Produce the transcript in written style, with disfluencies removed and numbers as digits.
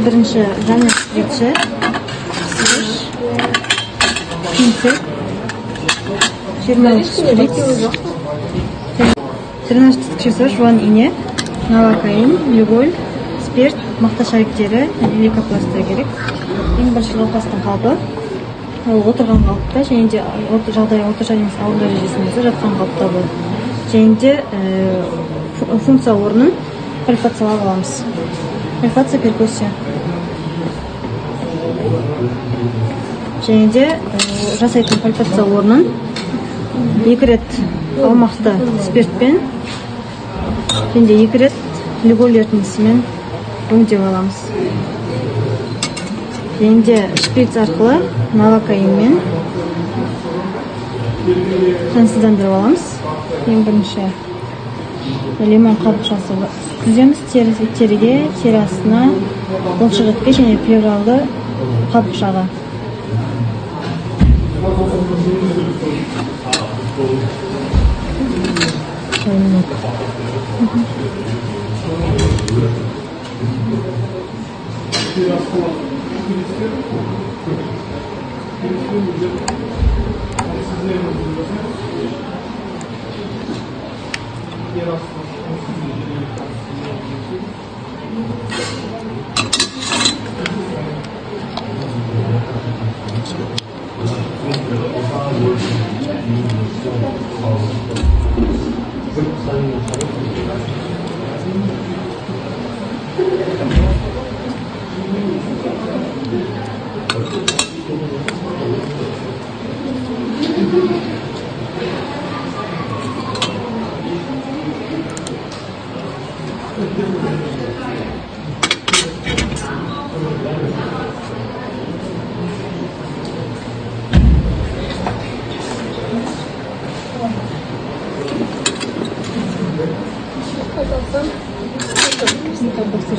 Birinci zannet şpric'i, pinsek, 20 şpric, 13 tutkısı, жуан iğne, новокаин, люголь, спирт, мақта шариктері, лейкопластыры керек. Ең бірінші науқастың қалпы, ол отырған қалыпта, және де жағдайы орташа емес ауыр дәрежесінде жатқан қалыпта бұл. Және де функция орнын пальпациялап аламыз. Пальпация, перкуссия. Және де жасайтын пальпация орнын 2 рет аумақты спиртпен және де 2 рет люголь ерітіндісімен өңдеп аламыз. Және де шприц арқылы новокаинмен тынысыздандырып аламыз. Ең бірінші лимон қабықшасы күземіз теріге, тері астына, бұлшықетке және плевралды қабықшаға. Bizim tablası